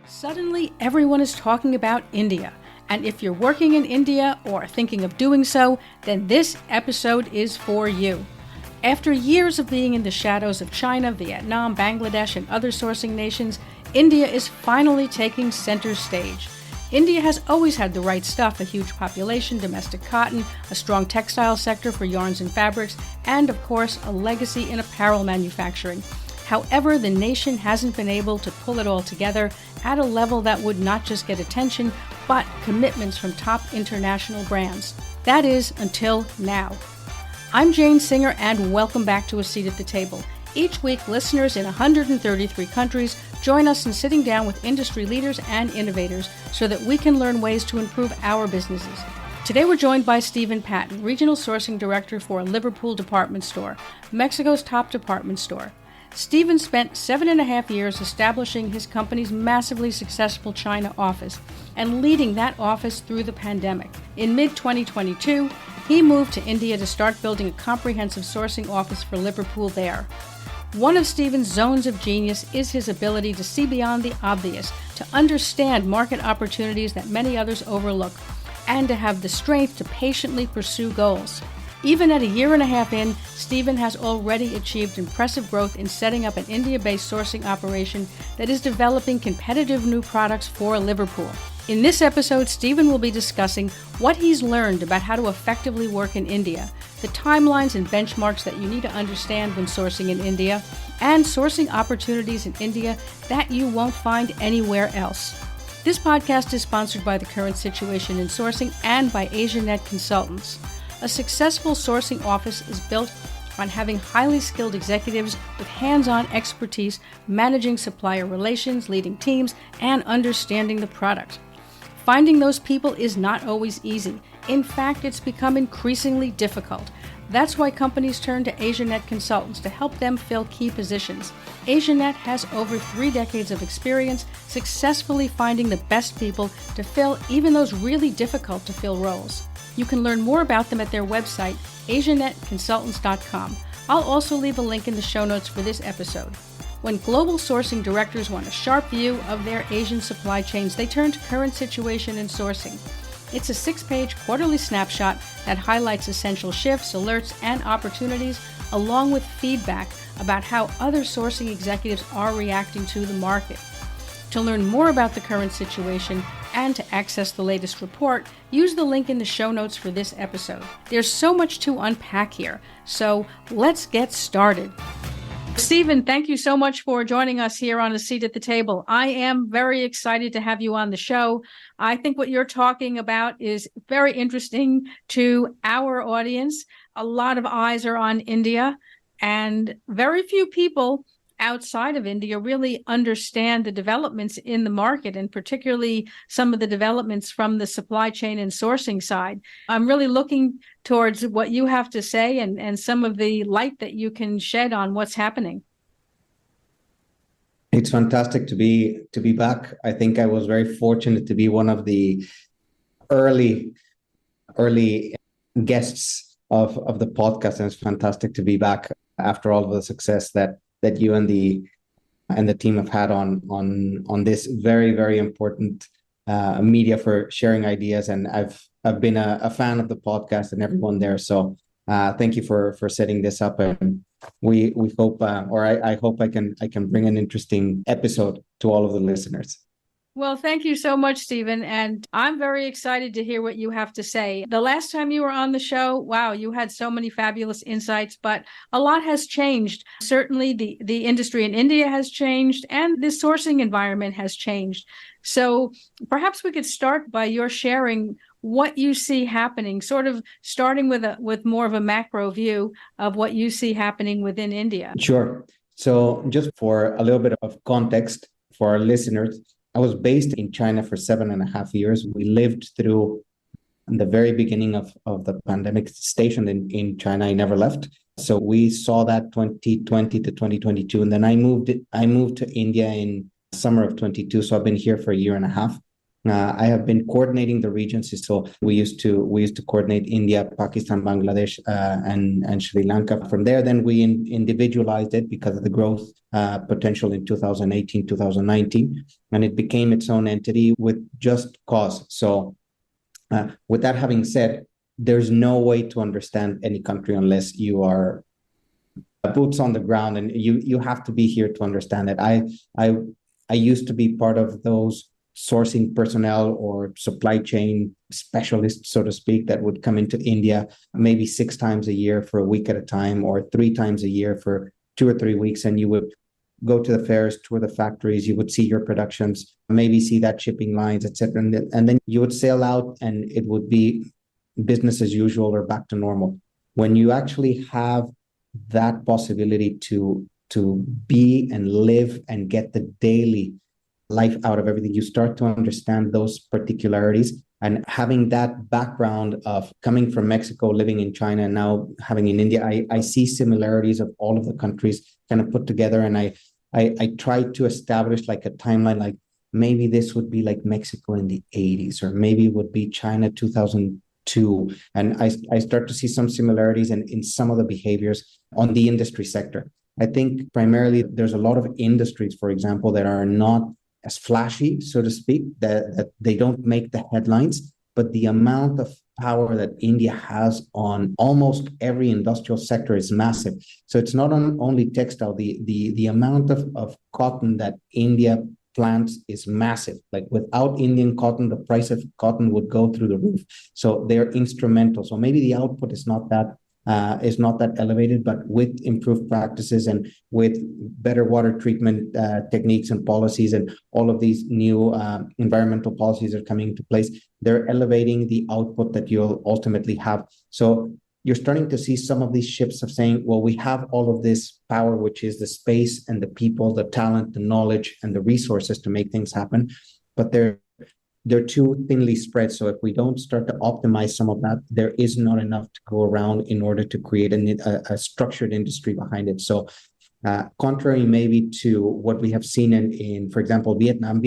Suddenly, everyone is talking about India. And if you're working in India or thinking of doing so, then this episode is for you. After years of being in the shadows of China, Vietnam, Bangladesh, and other sourcing nations, India is finally taking center stage. India has always had the right stuff, a huge population, domestic cotton, a strong textile sector for yarns and fabrics, and of course, a legacy in apparel manufacturing. However, the nation hasn't been able to pull it all together at a level that would not just get attention, but commitments from top international brands. That is, until now. I'm Jane Singer, and welcome back to A Seat at the Table. Each week, listeners in 133 countries join us in sitting down with industry leaders and innovators so that we can learn ways to improve our businesses. Today we're joined by Stephen Patton, Regional Sourcing Director for Liverpool Department Store, Mexico's top department store. Stephen spent 7.5 years establishing his company's massively successful China office and leading that office through the pandemic. In mid-2022, he moved to India to start building a comprehensive sourcing office for Liverpool there. One of Stephen's zones of genius is his ability to see beyond the obvious, to understand market opportunities that many others overlook, and to have the strength to patiently pursue goals. Even at a year and a half in, Stephen has already achieved impressive growth in setting up an India-based sourcing operation that is developing competitive new products for Liverpool. In this episode, Stephen will be discussing what he's learned about how to effectively work in India, the timelines and benchmarks that you need to understand when sourcing in India, and sourcing opportunities in India that you won't find anywhere else. This podcast is sponsored by the Current Situation in Sourcing and by AsiaNet Consultants. A successful sourcing office is built on having highly skilled executives with hands-on expertise, managing supplier relations, leading teams, and understanding the product. Finding those people is not always easy. In fact, it's become increasingly difficult. That's why companies turn to AsiaNet Consultants to help them fill key positions. AsiaNet has over 3 decades of experience successfully finding the best people to fill even those really difficult to fill roles. You can learn more about them at their website, asianetconsultants.com. I'll also leave a link in the show notes for this episode. When global sourcing directors want a sharp view of their Asian supply chains, they turn to Current Situation in Sourcing. It's a 6-page quarterly snapshot that highlights essential shifts, alerts, and opportunities, along with feedback about how other sourcing executives are reacting to the market. To learn more about the current situation and to access the latest report, use the link in the show notes for this episode. There's so much to unpack here, so let's get started. Stephen, thank you so much for joining us here on A Seat at the Table. I am very excited to have you on the show. I think what you're talking about is very interesting to our audience. A lot of eyes are on India, and very few people outside of India really understand the developments in the market, and particularly some of the developments from the supply chain and sourcing side. I'm really looking towards what you have to say and some of the light that you can shed on what's happening. It's fantastic to be back. I think I was very fortunate to be one of the early guests of the podcast, and it's fantastic to be back after all of the success that you and the team have had on this very, very important media for sharing ideas. And I've been a fan of the podcast and everyone there. So thank you for setting this up. And we hope, I hope I can bring an interesting episode to all of the listeners. Well, thank you so much, Stephen. And I'm very excited to hear what you have to say. The last time you were on the show, wow, you had so many fabulous insights, but a lot has changed. Certainly the industry in India has changed and the sourcing environment has changed. So perhaps we could start by your sharing what you see happening, sort of starting with more of a macro view of what you see happening within India. Sure. So just for a little bit of context for our listeners, I was based in China for 7.5 years. We lived through the very beginning of the pandemic, stationed in China. I never left. So we saw that 2020 to 2022. And then I moved to India in summer of 22. So I've been here for a year and a half. I have been coordinating the regions. So we used to coordinate India, Pakistan, Bangladesh, and Sri Lanka. From there, then we individualized it because of the growth potential in 2018, 2019, and it became its own entity with just cause. So, with that having said, there's no way to understand any country unless you are boots on the ground, and you have to be here to understand it. I used to be part of those sourcing personnel or supply chain specialists, so to speak, that would come into India maybe 6 times a year for a week at a time, or 3 times a year for 2 or 3 weeks, and you would go to the fairs, tour the factories, you would see your productions, maybe see that shipping lines, etc., and then you would sail out, and it would be business as usual or back to normal. When you actually have that possibility to be and live and get the daily life out of everything, you start to understand those particularities. And having that background of coming from Mexico, living in China, and now having in India, I see similarities of all of the countries kind of put together. And I try to establish like a timeline, like maybe this would be like Mexico in the 80s, or maybe it would be China 2002. And I start to see some similarities in some of the behaviors on the industry sector. I think primarily there's a lot of industries, for example, that are not as flashy, so to speak, that they don't make the headlines, but the amount of power that India has on almost every industrial sector is massive. So it's not only textile, the amount of cotton that India plants is massive. Like without Indian cotton, the price of cotton would go through the roof. So they're instrumental. So maybe the output is not that elevated, but with improved practices and with better water treatment techniques and policies, and all of these new environmental policies are coming into place, they're elevating the output that you'll ultimately have. So you're starting to see some of these shifts of saying, well, we have all of this power, which is the space and the people, the talent, the knowledge, and the resources to make things happen, but they're too thinly spread. So if we don't start to optimize some of that, there is not enough to go around in order to create a structured industry behind it. So contrary maybe to what we have seen in, for example, Vietnam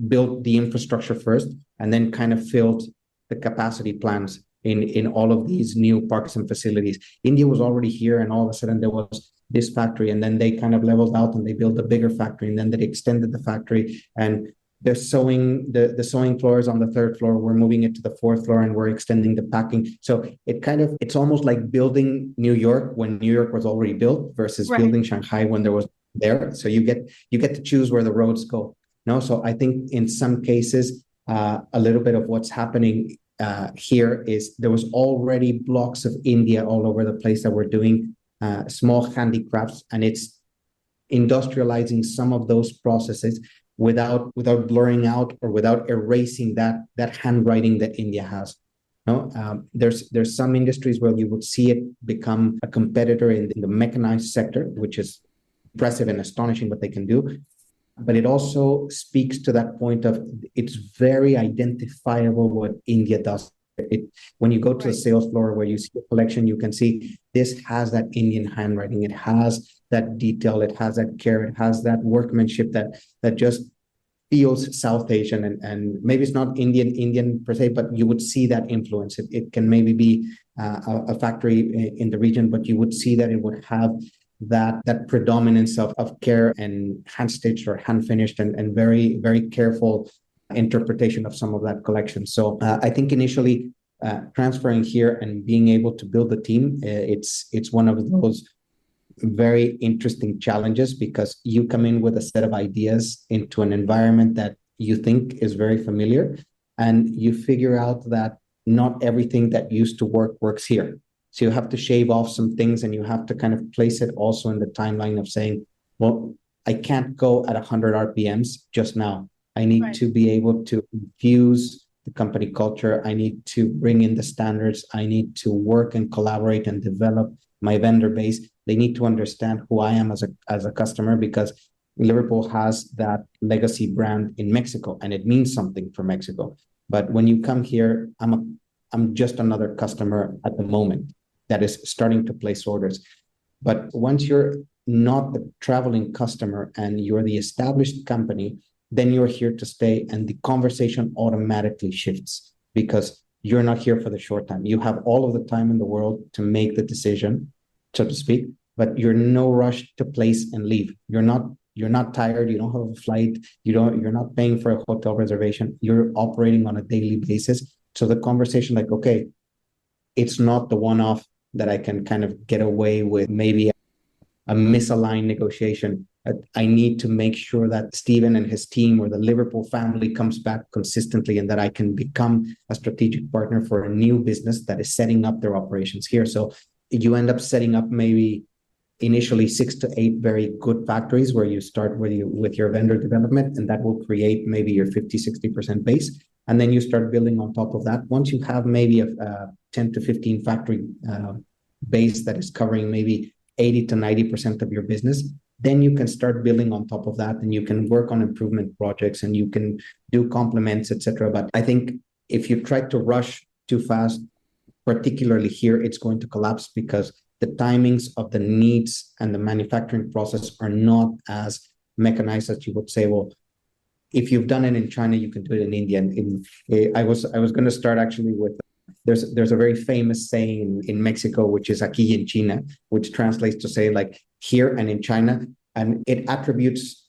built the infrastructure first and then kind of filled the capacity plans in all of these new parks and facilities. India was already here, and all of a sudden there was this factory, and then they kind of leveled out and they built a bigger factory, and then they extended the factory, and they're sewing the sewing floors on the third floor. We're moving it to the fourth floor, and we're extending the packing. So it's almost like building New York when New York was already built versus building Shanghai when there was there. So you get to choose where the roads go. No, so I think in some cases, a little bit of what's happening here is there was already blocks of India all over the place that were doing small handicrafts, and it's industrializing some of those processes without blurring out or without erasing that handwriting that India has. No, there's some industries where you would see it become a competitor in the mechanized sector, which is impressive and astonishing what they can do. But it also speaks to that point of it's very identifiable what India does. When you go to the sales floor where you see a collection, you can see this has that Indian handwriting. It has that detail. It has that care. It has that workmanship that just feels South Asian, and maybe it's not Indian per se, but you would see that influence. It can maybe be a factory in the region, but you would see that it would have that predominance of care and hand stitched or hand finished and very, very careful interpretation of some of that collection. So I think initially transferring here and being able to build a team, it's one of those very interesting challenges, because you come in with a set of ideas into an environment that you think is very familiar, and you figure out that not everything that used to works here. So you have to shave off some things, and you have to kind of place it also in the timeline of saying, well, I can't go at 100 RPMs just now. I need to be able to infuse the company culture. I need to bring in the standards. I need to work and collaborate and develop my vendor base. They need to understand who I am as a customer, because Liverpool has that legacy brand in Mexico, and it means something for Mexico. But when you come here, I'm just another customer at the moment that is starting to place orders. But once you're not the traveling customer and you're the established company, then you're here to stay, and the conversation automatically shifts because you're not here for the short time. You have all of the time in the world to make the decision, so to speak, but you're no rush to place and leave. You're not tired. You don't have a flight. You're not paying for a hotel reservation. You're operating on a daily basis. So the conversation, like, okay, it's not the one-off that I can kind of get away with maybe a misaligned negotiation. I need to make sure that Steven and his team or the Liverpool family comes back consistently, and that I can become a strategic partner for a new business that is setting up their operations here. So you end up setting up maybe initially 6 to 8 very good factories where you start with your vendor development, and that will create maybe your 50-60% base. And then you start building on top of that. Once you have maybe a 10 to 15 factory base that is covering maybe 80 to 90% of your business, then you can start building on top of that, and you can work on improvement projects, and you can do complements, etc. But I think if you try to rush too fast, particularly here, it's going to collapse because the timings of the needs and the manufacturing process are not as mechanized as you would say. Well, if you've done it in China, you can do it in India. And I was going to start actually with there's a very famous saying in Mexico, which is aquí en China, which translates to say like here and in China, and it attributes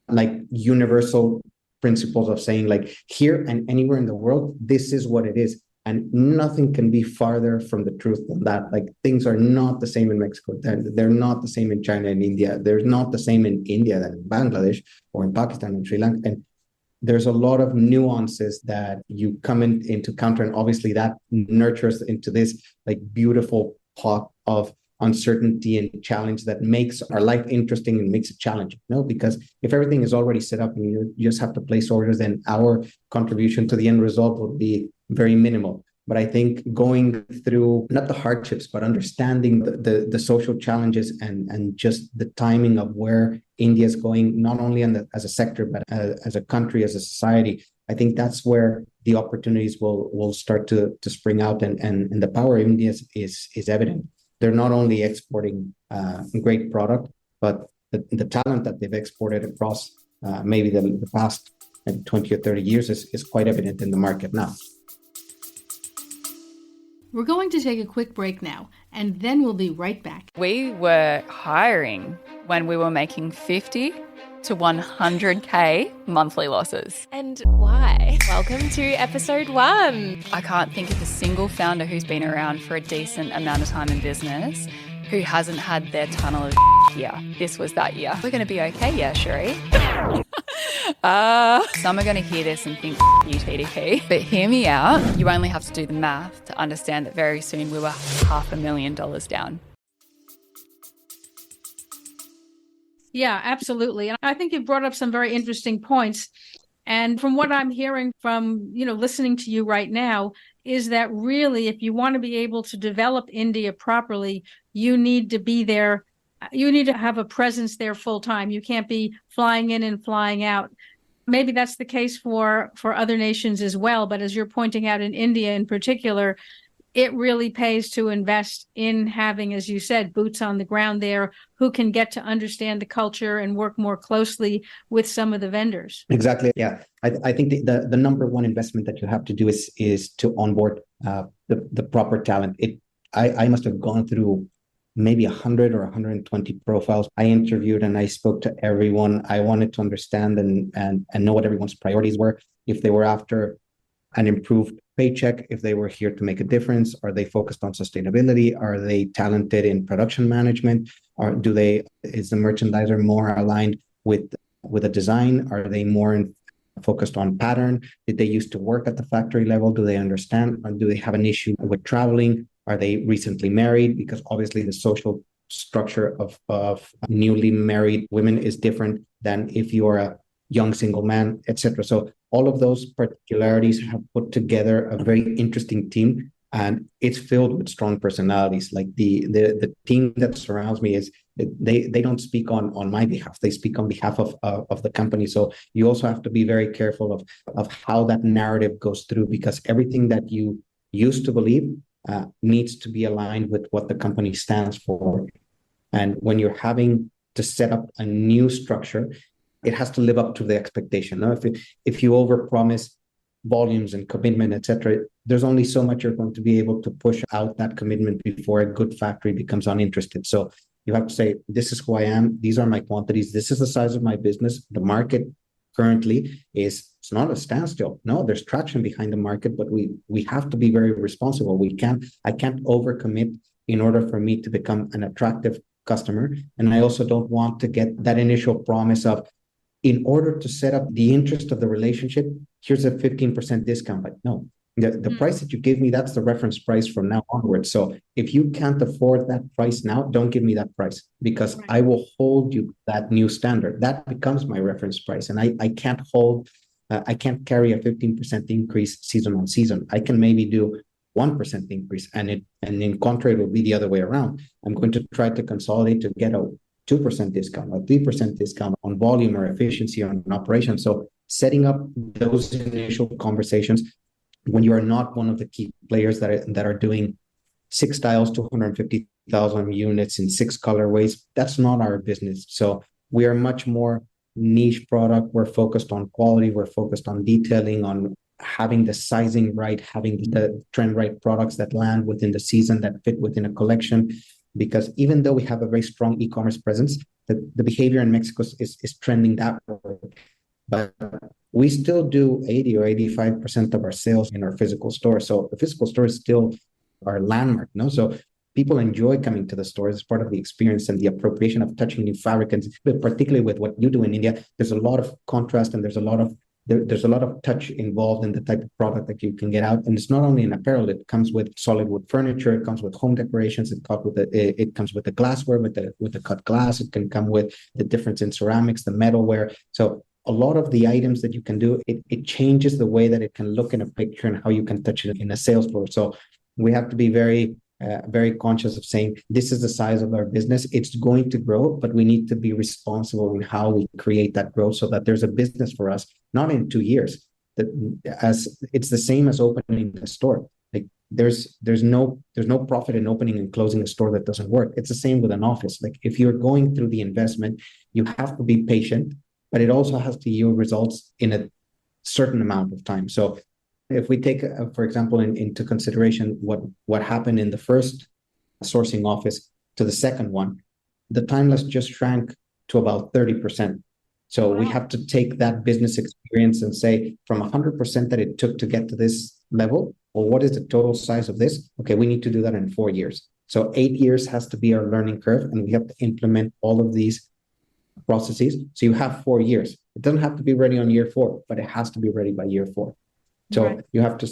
like universal principles of saying like here and anywhere in the world, this is what it is. And nothing can be farther from the truth than that. Like things are not the same in Mexico. They're not the same in China and India. They're not the same in India than in Bangladesh or in Pakistan and Sri Lanka. And there's a lot of nuances that you come into counter. And obviously that nurtures into this like beautiful pot of uncertainty and challenge that makes our life interesting and makes it challenging. No, because if everything is already set up and you just have to place orders, then our contribution to the end result would be very minimal. But I think going through not the hardships, but understanding the social challenges and just the timing of where India is going, not only as a sector, but as a country, as a society, I think that's where the opportunities will start to spring out. And the power of India is evident. They're not only exporting great product, but the talent that they've exported across maybe the past 20 or 30 years is quite evident in the market now. We're going to take a quick break now, and then we'll be right back. We were hiring when we were making 50 to 100K monthly losses. And why? Welcome to episode 1. I can't think of a single founder who's been around for a decent amount of time in business who hasn't had their tunnel of year. This was that year. We're going to be okay, yeah, Sheree? Some are going to hear this and think, you TDP. But hear me out. You only have to do the math to understand that very soon we were $500,000 down. Yeah, absolutely. And I think you brought up some very interesting points. And from what I'm hearing from, listening to you right now, is that really, if you want to be able to develop India properly, you need to be there. You need to have a presence there full time. You can't be flying in and flying out. Maybe that's the case for other nations as well. But as you're pointing out in India in particular, it really pays to invest in having, as you said, boots on the ground there who can get to understand the culture and work more closely with some of the vendors. Exactly. Yeah. I think the number one investment that you have to do is to onboard the proper talent. I must have gone through maybe 100 or 120 profiles. I interviewed and I spoke to everyone. I wanted to understand and know what everyone's priorities were. If they were after an improved paycheck, if they were here to make a difference, are they focused on sustainability? Are they talented in production management? Or is the merchandiser more aligned with a design? Are they more focused on pattern? Did they used to work at the factory level? Do they understand? Or do they have an issue with traveling? Are they recently married? Because obviously the social structure of newly married women is different than if you're a young single man, etc. So all of those particularities have put together a very interesting team, and it's filled with strong personalities. Like the team that surrounds me they don't speak on my behalf; they speak on behalf of the company. So you also have to be very careful of how that narrative goes through, because everything that you used to believe needs to be aligned with what the company stands for. And when you're having to set up a new structure, it has to live up to the expectation. No? If you overpromise volumes and commitment, etc., there's only so much you're going to be able to push out that commitment before a good factory becomes uninterested. So you have to say, this is who I am. These are my quantities. This is the size of my business. The market currently it's not a standstill. No, there's traction behind the market, but we have to be very responsible. I can't overcommit in order for me to become an attractive customer. And I also don't want to get that initial promise of, in order to set up the interest of the relationship, here's a 15% discount. Like, no, the price that you give me, that's the reference price from now onwards. So if you can't afford that price now, don't give me that price, because I will hold you that new standard. That becomes my reference price. And I can't carry a 15% increase season on season. I can maybe do 1% increase, and in contrary, it will be the other way around. I'm going to try to consolidate to get a 2% discount or 3% discount on volume or efficiency on an operation. So setting up those initial conversations when you are not one of the key players that are doing 6 styles, 250,000 units in 6 colorways, that's not our business. So we are much more niche product. We're focused on quality. We're focused on detailing, on having the sizing right, having the trend right products that land within the season, that fit within a collection. Because even though we have a very strong e-commerce presence, the behavior in Mexico is trending that way. But we still do 80 or 85% of our sales in our physical store. So the physical store is still our landmark, no? So people enjoy coming to the stores as part of the experience and the appropriation of touching new fabric. And particularly with what you do in India, there's a lot of contrast and there's a lot of touch involved in the type of product that you can get out. And it's not only in apparel, it comes with solid wood furniture, it comes with home decorations, it comes with the glassware, with the cut glass, it can come with the difference in ceramics, the metalware. So a lot of the items that you can do, it changes the way that it can look in a picture and how you can touch it in a sales floor. So we have to be very conscious of saying, this is the size of our business. It's going to grow, but we need to be responsible in how we create that growth so that there's a business for us, not in 2 years. As it's the same as opening a store. Like there's no profit in opening and closing a store that doesn't work. It's the same with an office. Like if you're going through the investment, you have to be patient, but it also has to yield results in a certain amount of time. So if we take, for example, into consideration what happened in the first sourcing office to the second one, the timeless just shrank to about 30%. So we have to take that business experience and say, from 100% that it took to get to this level, well, what is the total size of this? Okay, we need to do that in 4 years. So 8 years has to be our learning curve, and we have to implement all of these processes. So you have 4 years. It doesn't have to be ready on year 4, but it has to be ready by year 4. So you have to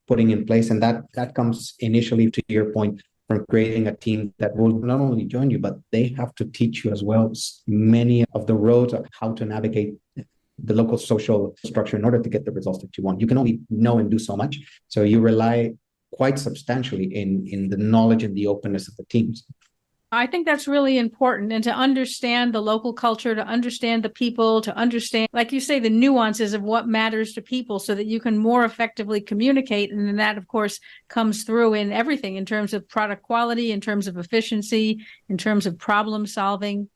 putting in place, and that comes initially, to your point, from creating a team that will not only join you, but they have to teach you as well many of the roads of how to navigate the local social structure in order to get the results that you want. You can only know and do so much. So you rely quite substantially in the knowledge and the openness of the teams. I think that's really important, and to understand the local culture, to understand the people, to understand, like you say, the nuances of what matters to people so that you can more effectively communicate. And then that, of course, comes through in everything in terms of product quality, in terms of efficiency, in terms of problem solving.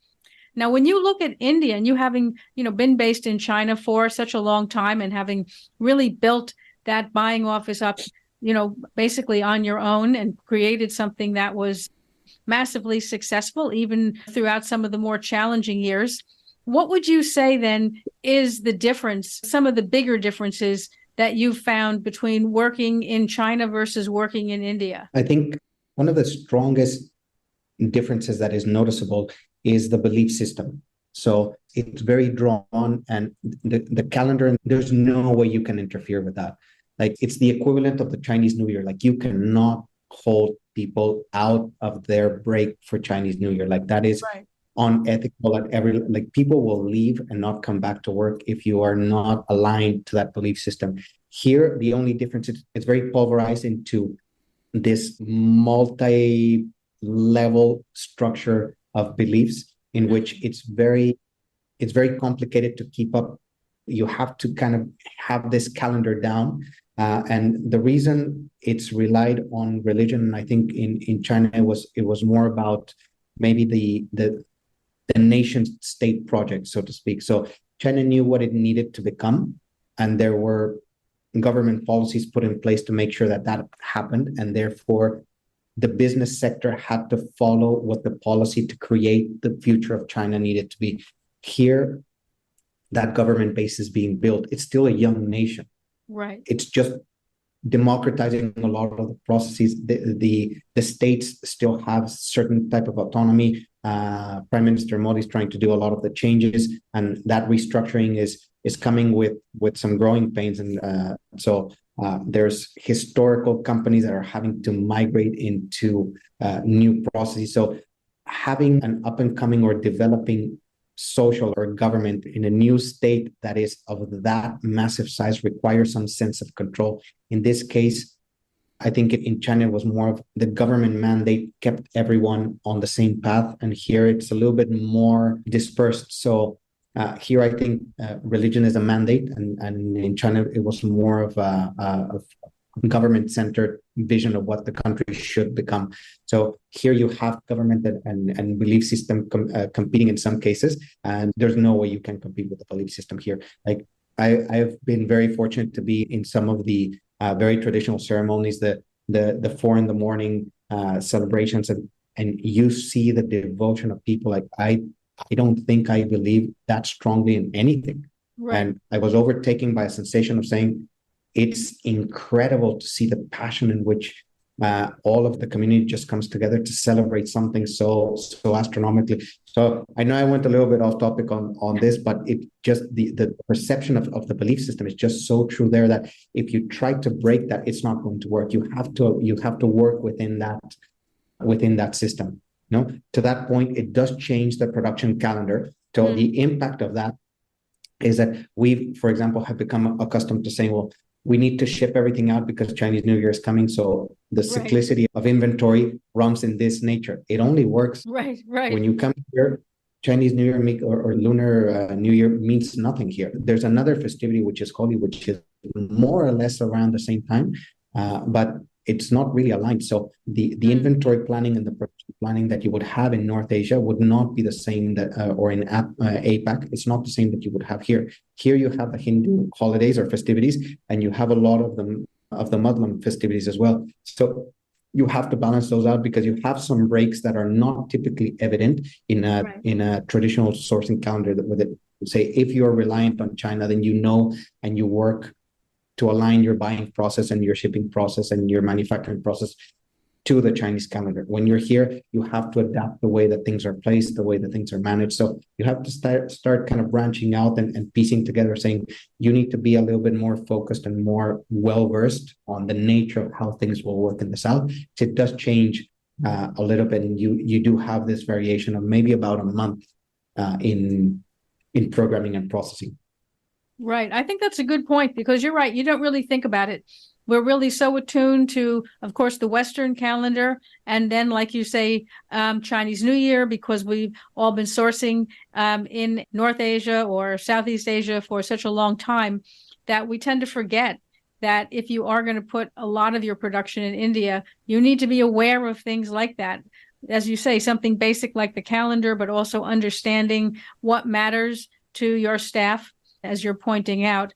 Now, when you look at India, and you having, been based in China for such a long time and having really built that buying office up, basically on your own and created something that was massively successful, even throughout some of the more challenging years. What would you say then is the difference, some of the bigger differences that you've found between working in China versus working in India? I think one of the strongest differences that is noticeable is the belief system. So it's very drawn, and the calendar, there's no way you can interfere with that. Like it's the equivalent of the Chinese New Year. Like you cannot hold people out of their break for Chinese New Year. Like that is unethical at like people will leave and not come back to work if you are not aligned to that belief system. Here, the only difference is it's very pulverized into this multi-level structure of beliefs in which it's very complicated to keep up. You have to kind of have this calendar down. And the reason it's relied on religion, and I think in China it was more about maybe the nation state project, so to speak. So China knew what it needed to become, and there were government policies put in place to make sure that that happened, and therefore the business sector had to follow what the policy to create the future of China needed to be. Here, that government base is being built. It's still a young nation. Right. It's just democratizing a lot of the processes. The states still have certain type of autonomy. Prime Minister Modi is trying to do a lot of the changes, and that restructuring is coming with some growing pains. And so there's historical companies that are having to migrate into new processes. So having an up and coming or developing social or government in a new state that is of that massive size requires some sense of control. In this case, I think in China it was more of the government mandate kept everyone on the same path, and here it's a little bit more dispersed. So here I think religion is a mandate, and in China it was more of a government-centered vision of what the country should become. So here you have government and belief system competing in some cases, and there's no way you can compete with the belief system here. Like I've been very fortunate to be in some of the very traditional ceremonies, the 4 a.m. celebrations, and you see the devotion of people. Like I don't think I believe that strongly in anything. Right. And I was overtaken by a sensation of saying, it's incredible to see the passion in which all of the community just comes together to celebrate something so astronomically. So I know I went a little bit off topic on this, but it just the perception of the belief system is just so true there that if you try to break that, it's not going to work. You have to work within that system. To that point, it does change the production calendar. So the impact of that is that we, for example, have become accustomed to saying, well, we need to ship everything out because Chinese New Year is coming. So the cyclicity of inventory runs in this nature. It only works when you come here. Chinese New Year or Lunar New Year means nothing here. There's another festivity, which is Holi, which is more or less around the same time, but it's not really aligned. So the inventory planning and the production planning that you would have in North Asia would not be the same that or in APAC. It's not the same that you would have here. Here you have the Hindu holidays or festivities, and you have a lot of them of the Muslim festivities as well. So you have to balance those out because you have some breaks that are not typically evident in a traditional sourcing calendar. With it, say if you're reliant on China, then and you work to align your buying process and your shipping process and your manufacturing process to the Chinese calendar. When you're here, you have to adapt the way that things are placed, the way that things are managed. So you have to start kind of branching out and piecing together, saying you need to be a little bit more focused and more well-versed on the nature of how things will work in the South. It does change a little bit, and you do have this variation of maybe about a month in programming and processing. Right. I think that's a good point because you're right. You don't really think about it. We're really so attuned to, of course, the Western calendar. And then, like you say, Chinese New Year, because we've all been sourcing in North Asia or Southeast Asia for such a long time that we tend to forget that if you are going to put a lot of your production in India, you need to be aware of things like that. As you say, something basic like the calendar, but also understanding what matters to your staff, as you're pointing out,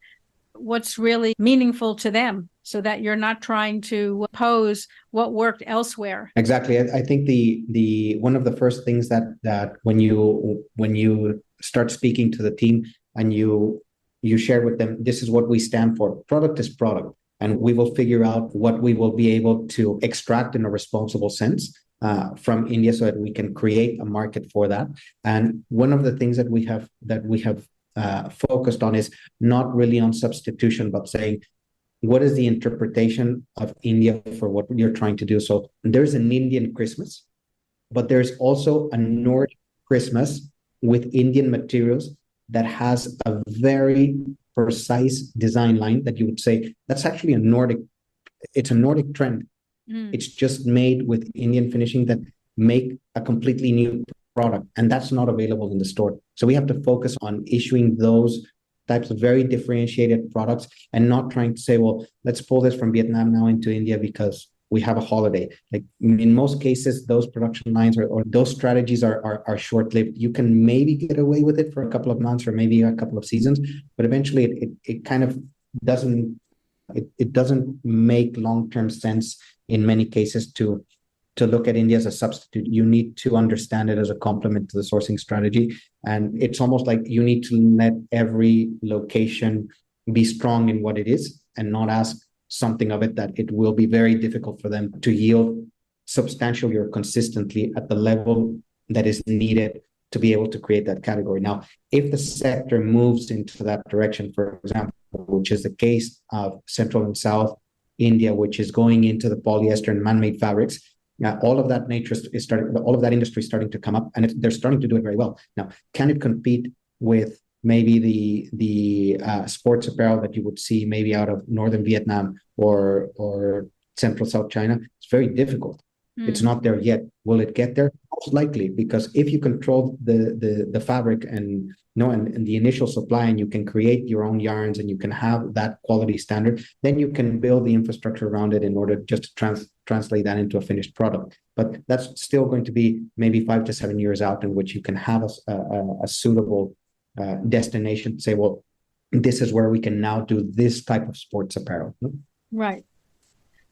what's really meaningful to them so that you're not trying to oppose what worked elsewhere. Exactly. I think the one of the first things that when you start speaking to the team and you share with them, this is what we stand for. Product is product, and we will figure out what we will be able to extract in a responsible sense from India so that we can create a market for that. And one of the things that we have focused on is not really on substitution, but saying, what is the interpretation of India for what you're trying to do? So there's an Indian Christmas, but there's also a Nordic Christmas with Indian materials that has a very precise design line that you would say, that's actually it's a Nordic trend. It's just made with Indian finishing that make a completely new product, and that's not available in the store. So we have to focus on issuing those types of very differentiated products and not trying to say, well, let's pull this from Vietnam now into India because we have a holiday. Like in most cases, those production lines or those strategies are short-lived. You can maybe get away with it for a couple of months or maybe a couple of seasons, but eventually it kind of doesn't it doesn't make long-term sense in many cases to look at India as a substitute. You need to understand it as a complement to the sourcing strategy. And it's almost like you need to let every location be strong in what it is and not ask something of it that it will be very difficult for them to yield substantially or consistently at the level that is needed to be able to create that category. Now, if the sector moves into that direction, for example, which is the case of Central and South India, which is going into the polyester and man-made fabrics, all of that nature is starting, all of that industry is starting to come up, and they're starting to do it very well. Now, can it compete with maybe the sports apparel that you would see maybe out of northern Vietnam or central South China? It's very difficult. It's not there yet. Will it get there? Most likely, because if you control the fabric and the initial supply, and you can create your own yarns and you can have that quality standard, then you can build the infrastructure around it in order just to translate that into a finished product. But that's still going to be maybe 5 to 7 years out, in which you can have a suitable destination to say, well, this is where we can now do this type of sports apparel. Right.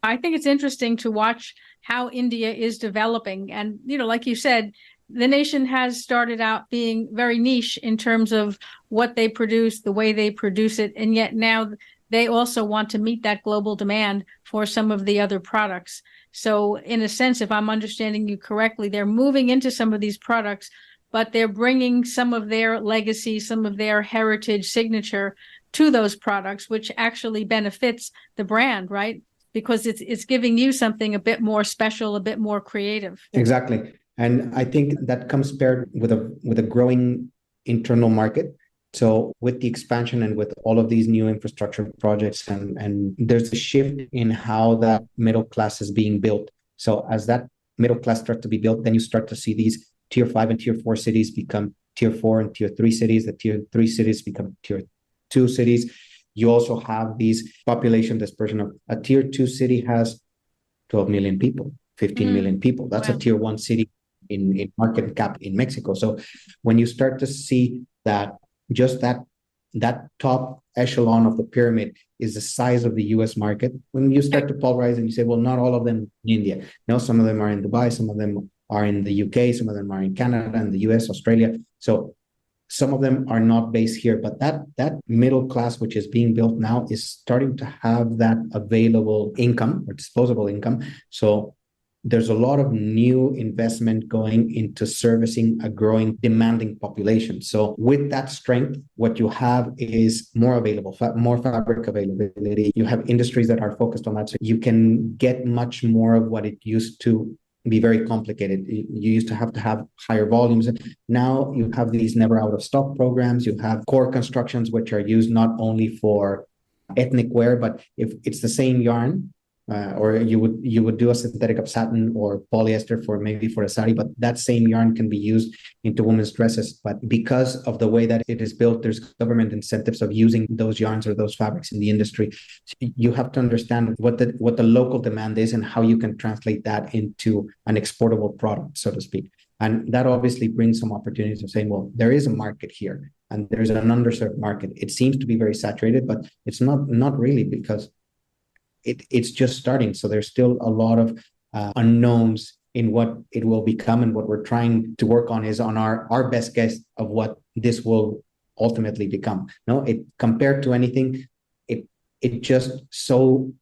I think it's interesting to watch how India is developing. And, like you said, the nation has started out being very niche in terms of what they produce, the way they produce it. And yet now they also want to meet that global demand for some of the other products. So in a sense, if I'm understanding you correctly, they're moving into some of these products, but they're bringing some of their legacy, some of their heritage signature to those products, which actually benefits the brand, right? Because it's giving you something a bit more special, a bit more creative. Exactly. And I think that comes paired with a growing internal market. So with the expansion and with all of these new infrastructure projects, and there's a shift in how that middle class is being built. So as that middle class starts to be built, then you start to see these tier 5 and tier 4 cities become tier 4 and tier 3 cities. The tier 3 cities become tier 2 cities. You also have these population dispersion of a tier 2 city has 12 million people, 15 million people. That's a tier 1 city in market cap in Mexico. So when you start to see that just that top echelon of the pyramid is the size of the US market, when you start to pulverize and you say, well, not all of them in India. No, some of them are in Dubai, some of them are in the UK, some of them are in Canada and the US, Australia. So some of them are not based here, but that middle class, which is being built now, is starting to have that available income or disposable income. So there's a lot of new investment going into servicing a growing, demanding population. So with that strength, what you have is more available, more fabric availability. You have industries that are focused on that. So you can get much more of what it used to be very complicated. You used to have higher volumes. Now you have these never out of stock programs. You have core constructions, which are used not only for ethnic wear, but if it's the same yarn, or you would do a synthetic of satin or polyester for a sari, but that same yarn can be used into women's dresses. But because of the way that it is built, there's government incentives of using those yarns or those fabrics in the industry. So you have to understand what the local demand is and how you can translate that into an exportable product, so to speak. And that obviously brings some opportunities of saying, well, there is a market here and there's an underserved market. It seems to be very saturated, but it's not really, because it's just starting. So there's still a lot of unknowns in what it will become. And what we're trying to work on is on our best guess of what this will ultimately become. No, it compared to anything, it just so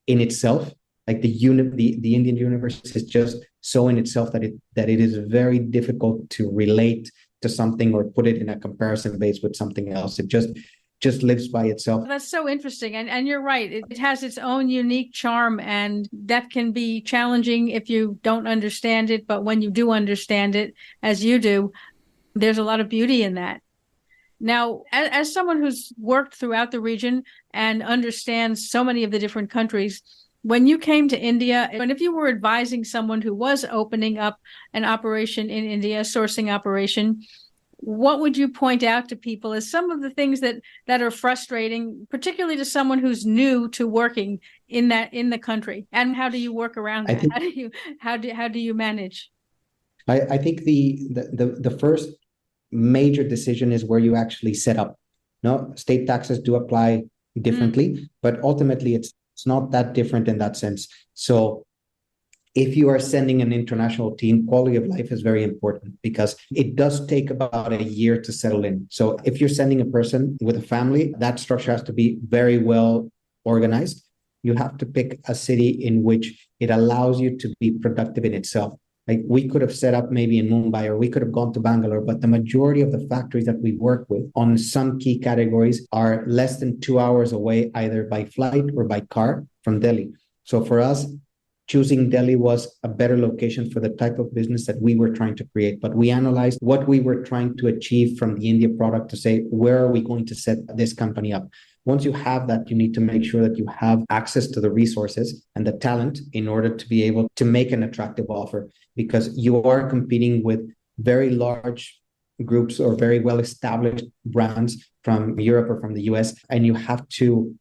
in itself, like the Indian universe is just so in itself that it is very difficult to relate to something or put it in a comparison base with something else. It just lives by itself. That's so interesting. And you're right. It has its own unique charm, and that can be challenging if you don't understand it. But when you do understand it, as you do, there's a lot of beauty in that. Now, as someone who's worked throughout the region and understands so many of the different countries, when you came to India, and if you were advising someone who was opening up an operation in India, a sourcing operation, what would you point out to people as some of the things that are frustrating, particularly to someone who's new to working in the country? And how do you work around that? How do you manage? I think the first major decision is where you actually set up. No, state taxes do apply differently, but ultimately it's not that different in that sense. So if you are sending an international team, quality of life is very important because it does take about a year to settle in. So if you're sending a person with a family, that structure has to be very well organized. You have to pick a city in which it allows you to be productive in itself. Like we could have set up maybe in Mumbai or we could have gone to Bangalore, but the majority of the factories that we work with on some key categories are less than 2 hours away, either by flight or by car from Delhi. So for us, choosing Delhi was a better location for the type of business that we were trying to create. But we analyzed what we were trying to achieve from the India product to say, where are we going to set this company up? Once you have that, you need to make sure that you have access to the resources and the talent in order to be able to make an attractive offer, because you are competing with very large groups or very well-established brands from Europe or from the US, and you have to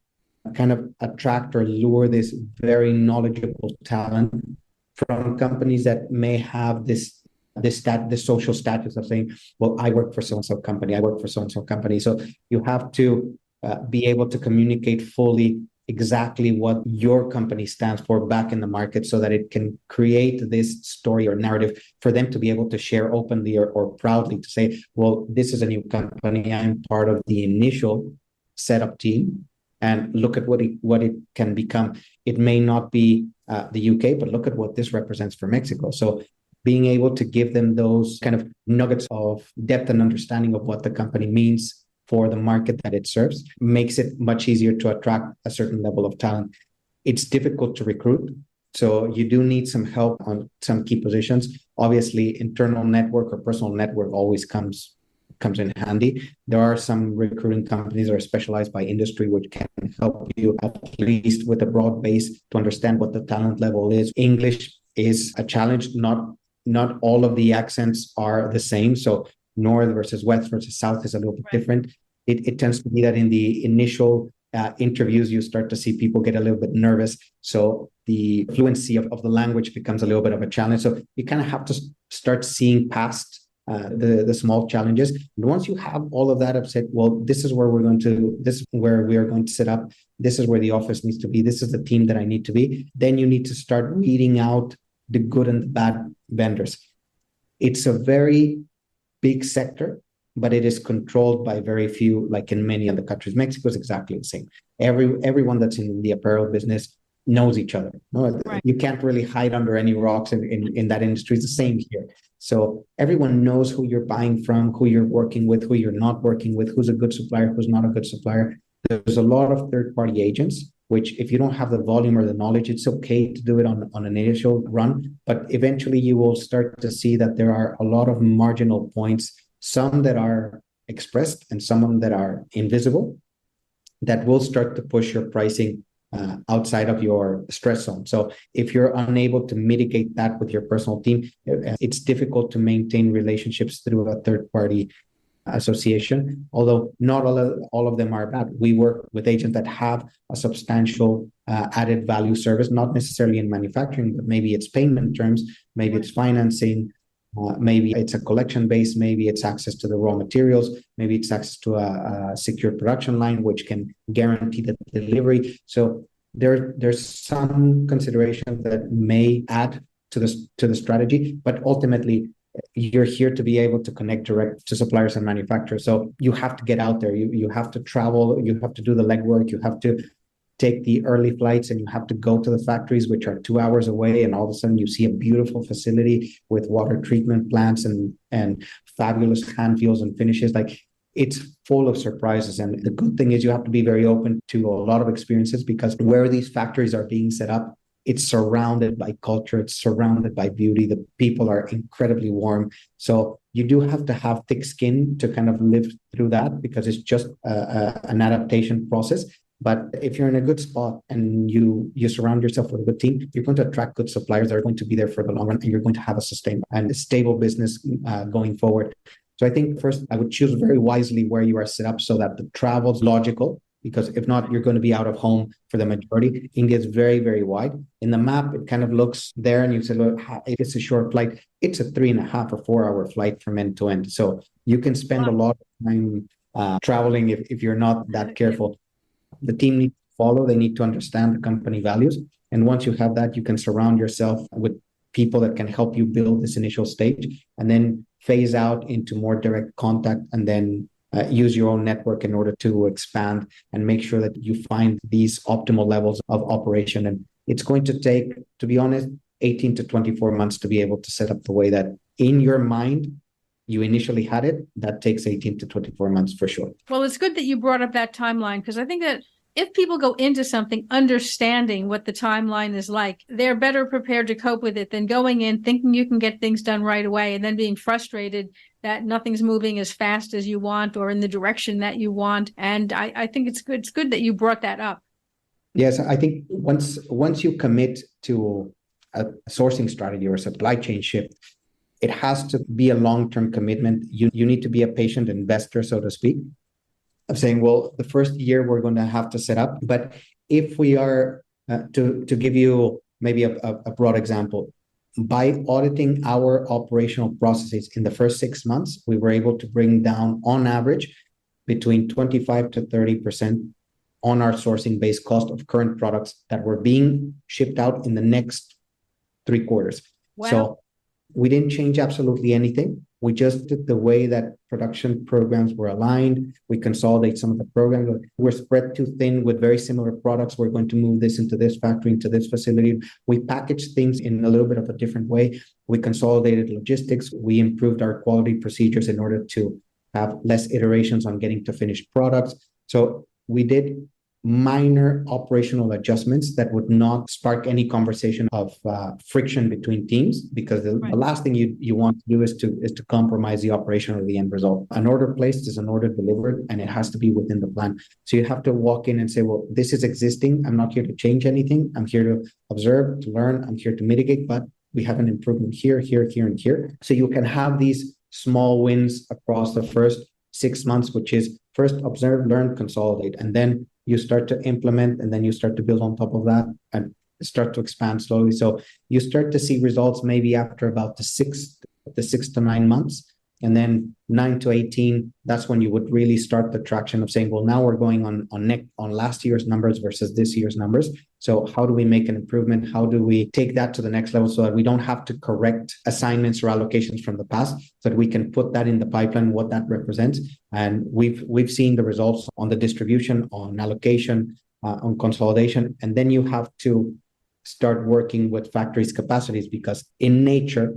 kind of attract or lure this very knowledgeable talent from companies that may have this social status of saying, well, I work for so-and-so company, I work for so-and-so company. So you have to be able to communicate fully exactly what your company stands for back in the market so that it can create this story or narrative for them to be able to share openly or proudly to say, well, this is a new company. I'm part of the initial setup team. And look at what it can become. It may not be the UK, but look at what this represents for Mexico. So being able to give them those kind of nuggets of depth and understanding of what the company means for the market that it serves makes it much easier to attract a certain level of talent. It's difficult to recruit. So you do need some help on some key positions. Obviously, internal network or personal network always comes in handy. There are some recruiting companies that are specialized by industry, which can help you at least with a broad base to understand what the talent level is. English is a challenge. Not all of the accents are the same. So north versus west versus south is a little bit different. It tends to be that in the initial interviews, you start to see people get a little bit nervous. So the fluency of the language becomes a little bit of a challenge. So you kind of have to start seeing past the small challenges. And once you have all of that, I've said, well, this is where we are going to set up. This is where the office needs to be. This is the team that I need to be. Then you need to start weeding out the good and the bad vendors. It's a very big sector, but it is controlled by very few, like in many other countries. Mexico is exactly the same. Everyone that's in the apparel business knows each other. No, right. You can't really hide under any rocks in that industry. It's the same here. So everyone knows who you're buying from, who you're working with, who you're not working with, who's a good supplier, who's not a good supplier. There's a lot of third-party agents, which if you don't have the volume or the knowledge, it's okay to do it on an initial run. But eventually you will start to see that there are a lot of marginal points, some that are expressed and some that are invisible, that will start to push your pricing outside of your stress zone. So if you're unable to mitigate that with your personal team, it's difficult to maintain relationships through a third-party association, although not all of them are bad. We work with agents that have a substantial added value service, not necessarily in manufacturing, but maybe it's payment terms, maybe it's financing, maybe it's a collection base, maybe it's access to the raw materials, maybe it's access to a secure production line, which can guarantee the delivery. So there's some consideration that may add to the strategy, but ultimately you're here to be able to connect direct to suppliers and manufacturers. So you have to get out there. You have to travel. You have to do the legwork. You have to take the early flights and you have to go to the factories, which are 2 hours away. And all of a sudden you see a beautiful facility with water treatment plants and fabulous hand feels and finishes. Like, it's full of surprises. And the good thing is you have to be very open to a lot of experiences, because where these factories are being set up, it's surrounded by culture. It's surrounded by beauty. The people are incredibly warm. So you do have to have thick skin to kind of live through that, because it's just an adaptation process. But if you're in a good spot and you surround yourself with a good team, you're going to attract good suppliers that are going to be there for the long run, and you're going to have a sustained and a stable business going forward. So I think first I would choose very wisely where you are set up so that the travel's logical, because if not, you're going to be out of home for the majority. India is very, very wide. In the map, it kind of looks there and you say, look, if it's a short flight, it's a 3.5 or 4 hour flight from end to end. So you can spend a lot of time traveling if you're not that careful. The team needs to follow, they need to understand the company values. And once you have that, you can surround yourself with people that can help you build this initial stage and then phase out into more direct contact and then use your own network in order to expand and make sure that you find these optimal levels of operation. And it's going to take, to be honest, 18 to 24 months to be able to set up the way that in your mind you initially had it. That takes 18 to 24 months for sure. Well, it's good that you brought up that timeline, because I think that if people go into something understanding what the timeline is like, they're better prepared to cope with it than going in thinking you can get things done right away and then being frustrated that nothing's moving as fast as you want or in the direction that you want. And I think it's good. It's good that you brought that up. Yes, I think once you commit to a sourcing strategy or a supply chain shift, it has to be a long-term commitment. You need to be a patient investor, so to speak, of saying, well, the first year we're going to have to set up. But if we are, to give you maybe a broad example, by auditing our operational processes in the first 6 months, we were able to bring down on average between 25 to 30% on our sourcing base cost of current products that were being shipped out in the next 3 quarters. Wow. So we didn't change absolutely anything. We just did the way that production programs were aligned. We consolidate some of the programs. We're spread too thin with very similar products. We're going to move this into this factory, into this facility. We packaged things in a little bit of a different way. We consolidated logistics. We improved our quality procedures in order to have less iterations on getting to finished products. So we did minor operational adjustments that would not spark any conversation of friction between teams, because the last thing you want to do is to compromise the operation or the end result. An order placed is an order delivered, and it has to be within the plan. So you have to walk in and say, well, this is existing. I'm not here to change anything. I'm here to observe, to learn. I'm here to mitigate, but we have an improvement here, here, here, and here. So you can have these small wins across the first 6 months, which is first observe, learn, consolidate, and then you start to implement, and then you start to build on top of that and start to expand slowly. So you start to see results maybe after about the 6 to 9 months. And then 9 to 18, that's when you would really start the traction of saying, well, now we're going on last year's numbers versus this year's numbers. So how do we make an improvement? How do we take that to the next level so that we don't have to correct assignments or allocations from the past, so that we can put that in the pipeline, what that represents? And we've seen the results on the distribution, on allocation, on consolidation. And then you have to start working with factories' capacities, because in nature,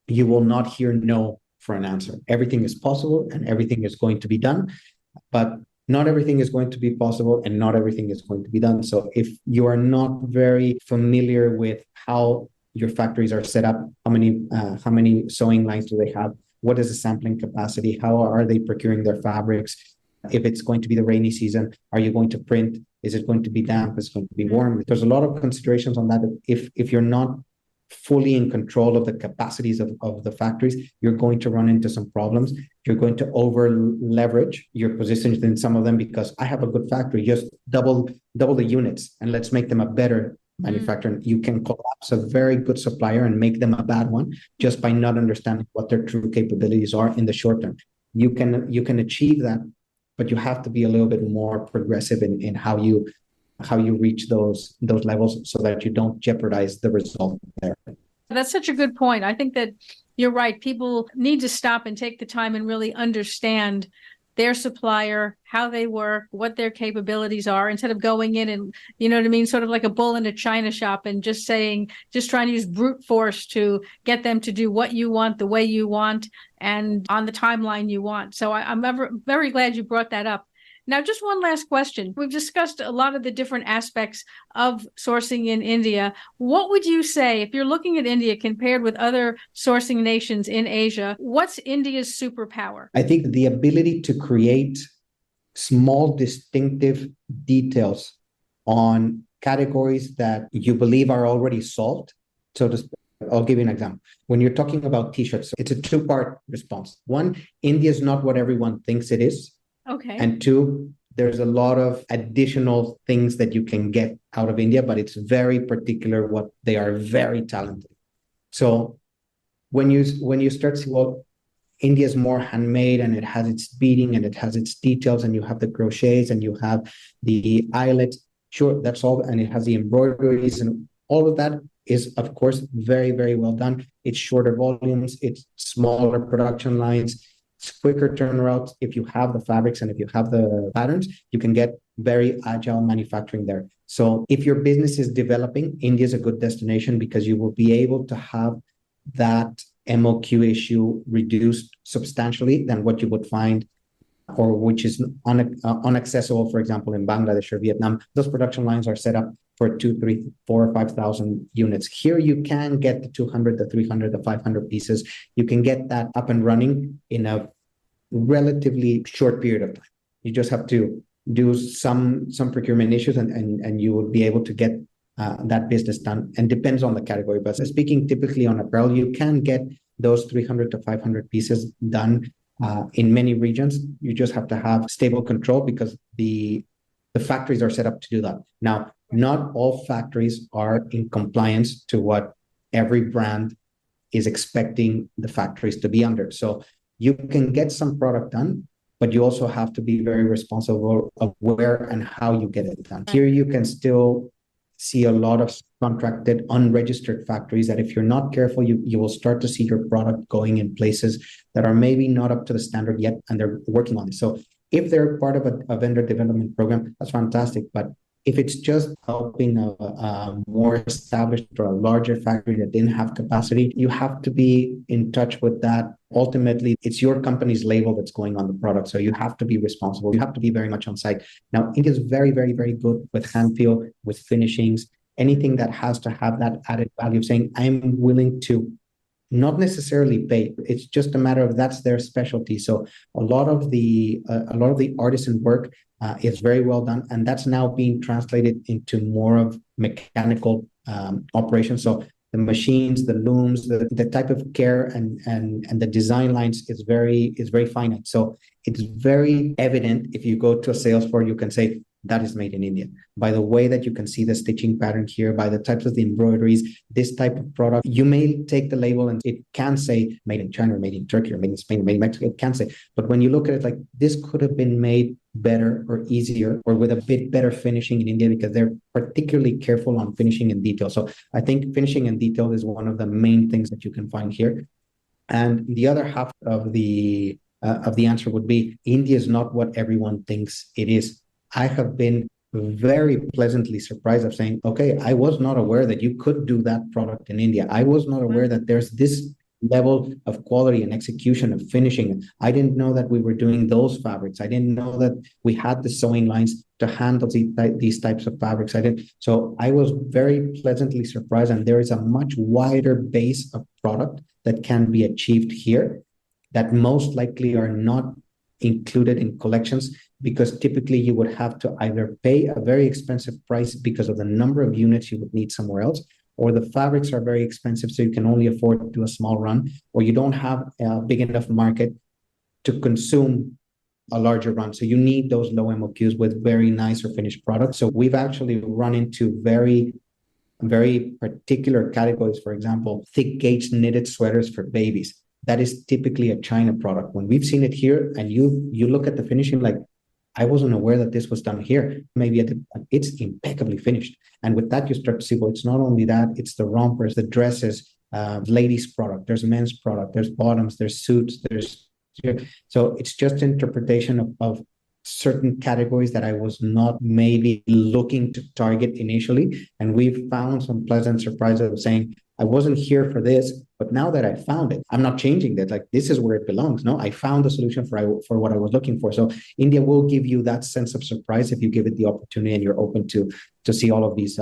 you will not hear no for an answer. Everything is possible and everything is going to be done, but not everything is going to be possible and not everything is going to be done. So if you are not very familiar with how your factories are set up, how many sewing lines do they have? What is the sampling capacity? How are they procuring their fabrics? If it's going to be the rainy season, are you going to print? Is it going to be damp? Is it going to be warm? There's a lot of considerations on that. If you're not fully in control of the capacities of the factories, you're going to run into some problems. You're going to over leverage your positions in some of them, because I have a good factory, just double the units and let's make them a better manufacturer. You can collapse a very good supplier and make them a bad one just by not understanding what their true capabilities are in the short term. You can achieve that, but you have to be a little bit more progressive in how you reach those levels so that you don't jeopardize the result there. That's such a good point. I think that you're right. People need to stop and take the time and really understand their supplier, how they work, what their capabilities are, instead of going in and, you know what I mean, sort of like a bull in a china shop and just trying to use brute force to get them to do what you want, the way you want, and on the timeline you want. So I'm very glad you brought that up. Now, just one last question. We've discussed a lot of the different aspects of sourcing in India. What would you say, if you're looking at India compared with other sourcing nations in Asia, what's India's superpower? I think the ability to create small, distinctive details on categories that you believe are already solved. So I'll give you an example. When you're talking about t-shirts, it's a two-part response. One, India is not what everyone thinks it is. Okay. And two, there's a lot of additional things that you can get out of India, but it's very particular what they are very talented. So when you start to see, well, India is more handmade and it has its beading and it has its details and you have the crochets and you have the eyelets. Sure, that's all. And it has the embroideries and all of that is, of course, very, very well done. It's shorter volumes. It's smaller production lines. It's quicker turnarounds. If you have the fabrics and if you have the patterns, you can get very agile manufacturing there. So if your business is developing, India is a good destination because you will be able to have that MOQ issue reduced substantially than what you would find or which is unaccessible, for example, in Bangladesh or Vietnam. Those production lines are set up for 2, 3, 4, 5,000 units. Here you can get the 200, the 300, the 500 pieces. You can get that up and running in a relatively short period of time. You just have to do some procurement issues and you will be able to get that business done, and depends on the category. But speaking typically on apparel, you can get those 300 to 500 pieces done in many regions. You just have to have stable control because the factories are set up to do that. Now, not all factories are in compliance to what every brand is expecting the factories to be under. So you can get some product done, but you also have to be very responsible of where and how you get it done. Here you can still see a lot of contracted, unregistered factories that if you're not careful, you will start to see your product going in places that are maybe not up to the standard yet, and they're working on it. So if they're part of a vendor development program, that's fantastic. But if it's just helping a more established or a larger factory that didn't have capacity, you have to be in touch with that. Ultimately, it's your company's label that's going on the product. So you have to be responsible. You have to be very much on site. Now, India is very, very, very good with hand feel, with finishings, anything that has to have that added value of saying, I'm willing to not necessarily pay. It's just a matter of that's their specialty. So a lot of the artisan work is very well done, and that's now being translated into more of mechanical operations. So the machines, the looms, the type of care and the design lines is very finite. So it's very evident if you go to a sales floor, you can say that is made in India by the way that you can see the stitching pattern here, by the types of the embroideries, this type of product. You may take the label and it can say made in China, or made in Turkey, or made in Spain, made in Mexico. It can say, but when you look at it, like this could have been made better or easier or with a bit better finishing in India because they're particularly careful on finishing and detail. So I think finishing and detail is one of the main things that you can find here. And the other half of the answer would be India is not what everyone thinks it is. I have been very pleasantly surprised of saying, okay, I was not aware that you could do that product in India. I was not aware that there's this level of quality and execution of finishing. I didn't know that we were doing those fabrics. I didn't know that we had the sewing lines to handle these types of fabrics. So I was very pleasantly surprised, and there is a much wider base of product that can be achieved here that most likely are not included in collections, because typically you would have to either pay a very expensive price because of the number of units you would need somewhere else, or the fabrics are very expensive, so you can only afford to do a small run, or you don't have a big enough market to consume a larger run. So you need those low MOQs with very nice or finished products. So we've actually run into very particular categories. For example, thick gauge knitted sweaters for babies. That is typically a China product. When we've seen it here and you look at the finishing, like, I wasn't aware that this was done here. Maybe it's impeccably finished. And with that, you start to see, well, it's not only that, it's the rompers, the dresses, ladies product, there's men's product, there's bottoms, there's suits, so it's just interpretation of certain categories that I was not maybe looking to target initially. And we've found some pleasant surprises of saying, I wasn't here for this, but now that I found it, I'm not changing that. Like, this is where it belongs. No, I found the solution for what I was looking for. So India will give you that sense of surprise if you give it the opportunity and you're open to see all of these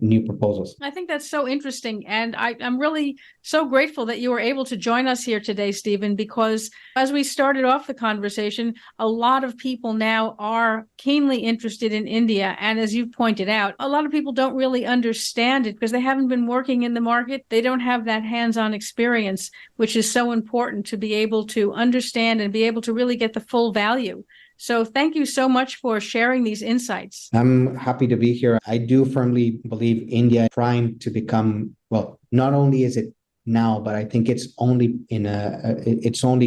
new proposals. I think that's so interesting. And I'm really so grateful that you were able to join us here today, Stephen, because as we started off the conversation, a lot of people now are keenly interested in India. And as you pointed out, a lot of people don't really understand it because they haven't been working in the market. They don't have that hands-on experience, which is so important to be able to understand and be able to really get the full value. So thank you so much for sharing these insights. I'm happy to be here. I do firmly believe India is primed to become, well, not only is it now, but I think it's only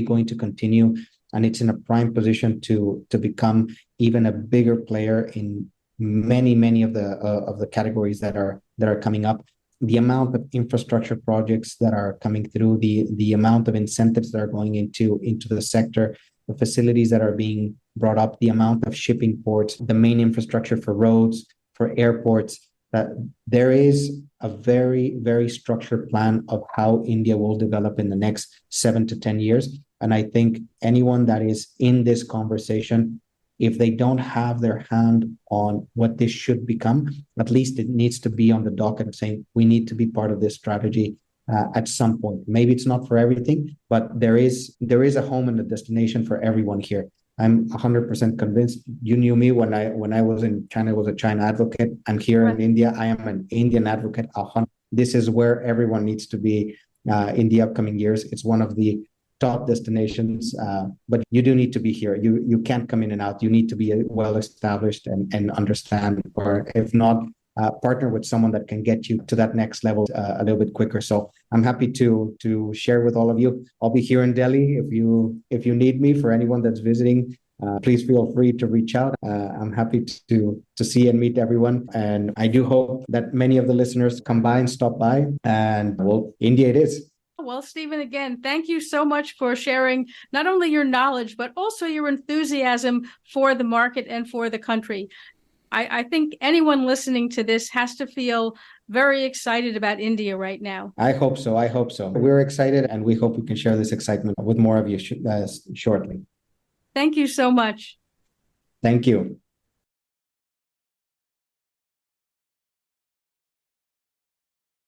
going to continue, and it's in a prime position to become even a bigger player in many of the categories that are coming up. The amount of infrastructure projects that are coming through, the amount of incentives that are going into the sector, the facilities that are being brought up, the amount of shipping ports, the main infrastructure for roads, for airports, that there is a very, very structured plan of how India will develop in the next 7 to 10 years. And I think anyone that is in this conversation, if they don't have their hand on what this should become, at least it needs to be on the docket of saying, we need to be part of this strategy at some point. Maybe it's not for everything, but there is a home and a destination for everyone here. I'm 100% convinced. You knew me when I was in China, I was a China advocate. I'm here in India. I am an Indian advocate. This is where everyone needs to be in the upcoming years. It's one of the top destinations, but you do need to be here. You can't come in and out. You need to be well established and understand, or if not, partner with someone that can get you to that next level a little bit quicker. So I'm happy to share with all of you. I'll be here in Delhi if you need me. For anyone that's visiting, please feel free to reach out. I'm happy to see and meet everyone. And I do hope that many of the listeners come by and stop by. And well, India it is. Well, Stephen, again, thank you so much for sharing not only your knowledge, but also your enthusiasm for the market and for the country. I think anyone listening to this has to feel very excited about India right now. I hope so. We're excited, and we hope we can share this excitement with more of you shortly. Thank you so much. Thank you.